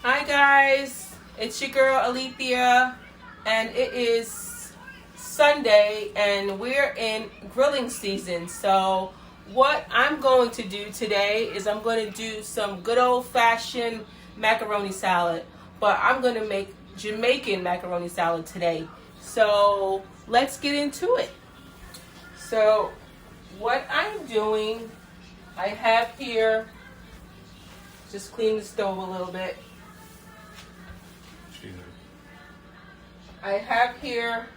Hi guys, it's your girl Alethea, and it is Sunday and we're in grilling season. So what I'm going to do today is I'm going to do some good old-fashioned macaroni salad, but I'm going to make Jamaican macaroni salad today. So let's get into it. So what I'm doing, I have here, just clean the stove a little bit. I have here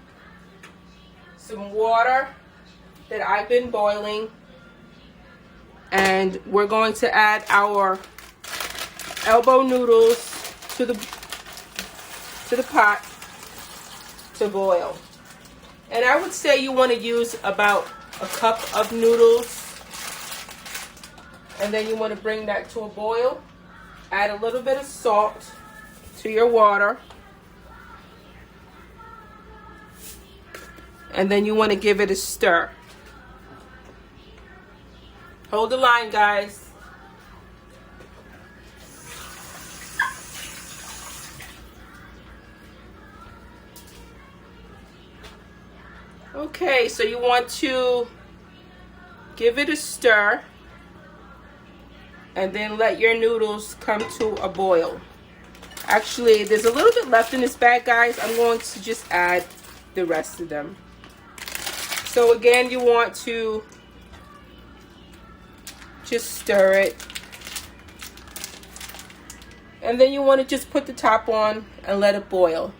some water that I've been boiling, and we're going to add our elbow noodles to the pot to boil. And I would say you want to use about a cup of noodles, and then you want to bring that to a boil. Add a little bit of salt to your water. And then you want to give it a stir. Hold the line, guys. Okay, so you want to give it a stir and then let your noodles come to a boil. Actually, there's a little bit left in this bag, guys. I'm going to just add the rest of them. So again, you want to just stir it. And then you want to just put the top on and let it boil.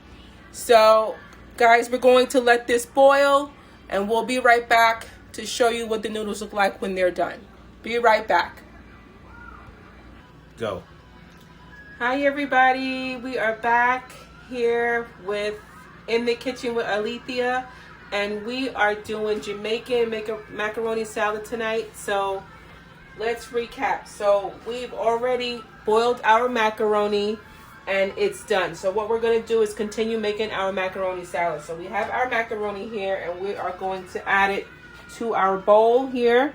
So guys, we're going to let this boil and we'll be right back to show you what the noodles look like when they're done. Be right back. Go. Hi everybody, we are back here in the kitchen with Alethea. And we are doing Jamaican macaroni salad tonight. So let's recap. So we've already boiled our macaroni and it's done. So what we're going to do is continue making our macaroni salad. So we have our macaroni here and we are going to add it to our bowl here.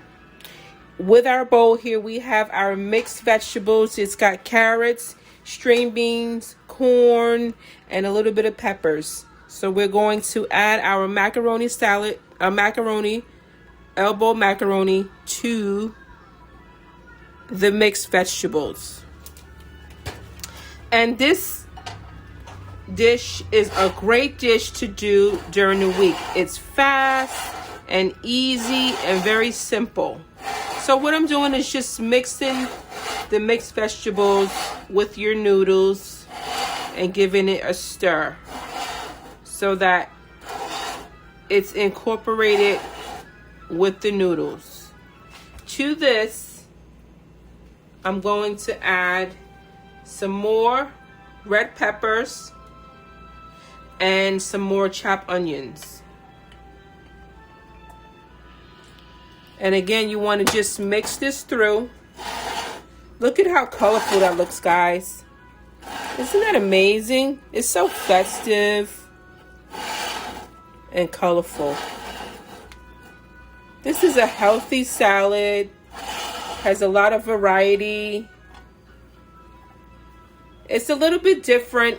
With our bowl here, we have our mixed vegetables. It's got carrots, string beans, corn, and a little bit of peppers. So we're going to add our macaroni salad, elbow macaroni to the mixed vegetables. And this dish is a great dish to do during the week. It's fast and easy and very simple. So what I'm doing is just mixing the mixed vegetables with your noodles and giving it a stir, so that it's incorporated with the noodles. To this, I'm going to add some more red peppers and some more chopped onions. And again, you want to just mix this through. Look at how colorful that looks, guys. Isn't that amazing? It's so festive and colorful. This is a healthy salad, has a lot of variety. It's a little bit different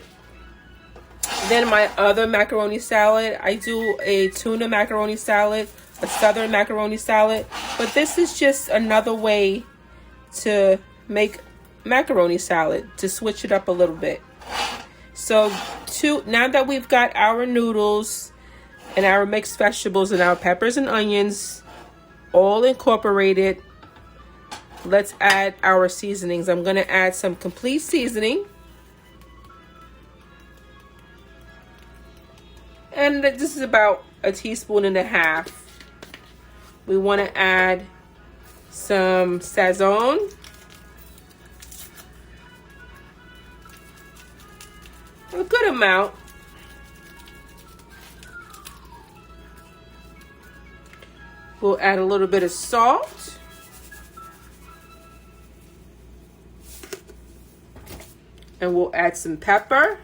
than my other macaroni salad. I do a tuna macaroni salad, a southern macaroni salad, but this is just another way to make macaroni salad, to switch it up a little bit. So now that we've got our noodles and our mixed vegetables and our peppers and onions all incorporated, let's add our seasonings. I'm going to add some complete seasoning. And this is about 1.5 teaspoons. We want to add some sazon. A good amount. We'll add a little bit of salt. And we'll add some pepper.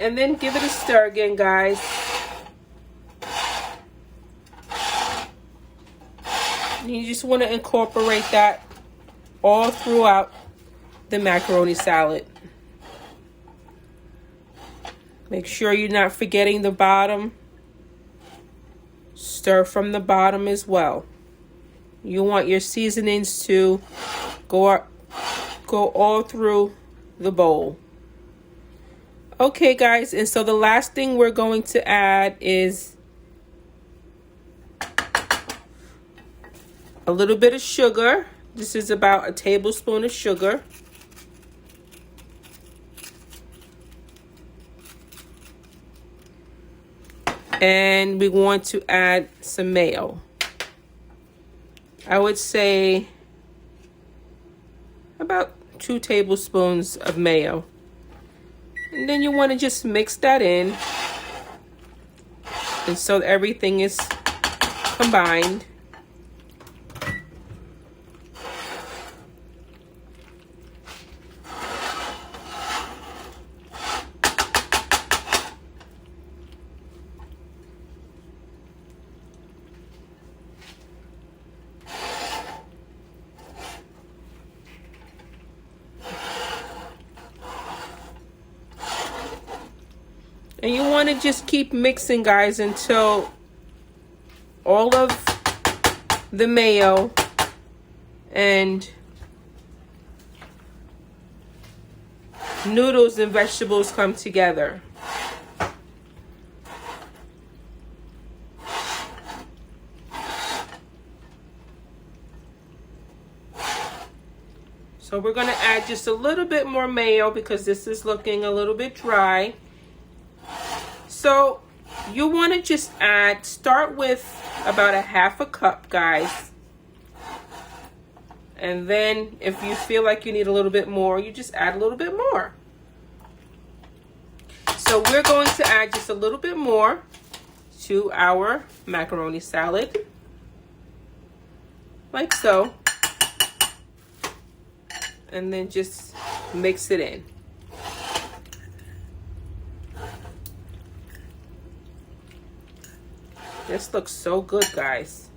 And then give it a stir again, guys. You just want to incorporate that all throughout the macaroni salad. Make sure you're not forgetting the bottom. Stir from the bottom as well. You want your seasonings to go all through the bowl. Okay, guys, and so the last thing we're going to add is a little bit of sugar. This is about a tablespoon of sugar. And we want to add some mayo. I would say about 2 tablespoons of mayo. And then you want to just mix that in. And so everything is combined. And you want to just keep mixing, guys, until all of the mayo and noodles and vegetables come together. So we're going to add just a little bit more mayo because this is looking a little bit dry. So you want to just start with about a half a cup, guys. And then if you feel like you need a little bit more, you just add a little bit more. So we're going to add just a little bit more to our macaroni salad. Like so. And then just mix it in. This looks so good, guys.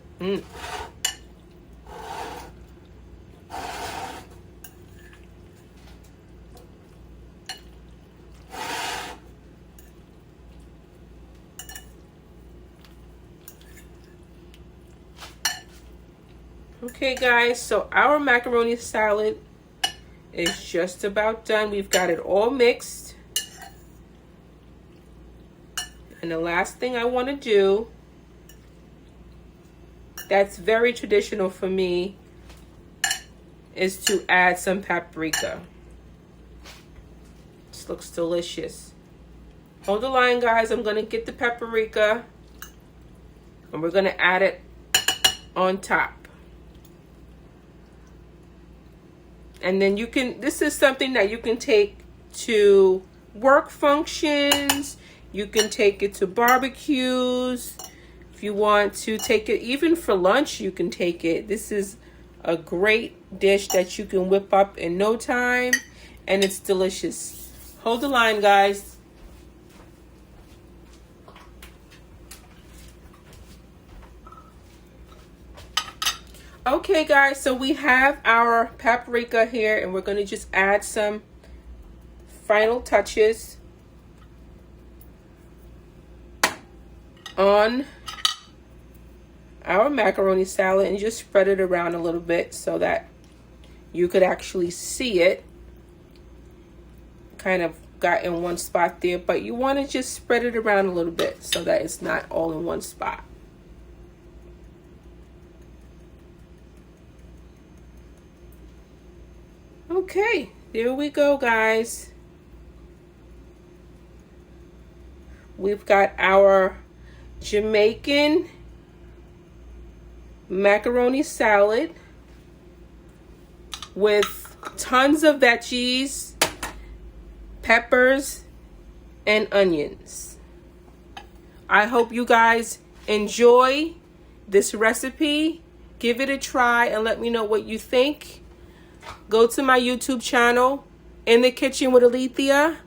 Okay, guys, so our macaroni salad is just about done. We've got it all mixed. And the last thing I want to do, that's very traditional for me, is to add some paprika. This looks delicious. Hold the line, guys. I'm going to get the paprika and we're going to add it on top. And then you can, this is something that you can take to work functions. You can take it to barbecues. If you want to take it even for lunch, you can take it. This is a great dish that you can whip up in no time, and it's delicious. Hold the line, guys. Okay, guys, so we have our paprika here, and we're going to just add some final touches on our macaroni salad, and just spread it around a little bit so that you could actually see it. Kind of got in one spot there, but you want to just spread it around a little bit so that it's not all in one spot. Okay, there we go, guys. We've got our Jamaican macaroni salad with tons of veggies, peppers, and onions. I hope you guys enjoy this recipe. Give it a try and let me know what you think. Go to my YouTube channel, In the Kitchen with Alethea,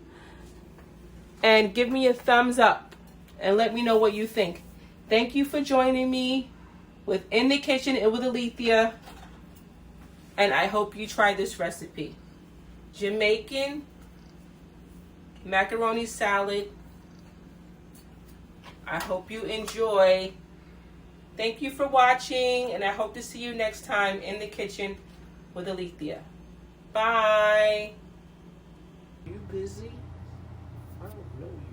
and give me a thumbs up and let me know what you think. Thank you for joining me with In the Kitchen with Alethea. and I hope you try this recipe. Jamaican macaroni salad. I hope you enjoy. Thank you for watching, and I hope to see you next time in the kitchen with Alethea. Bye. You busy? I don't know you.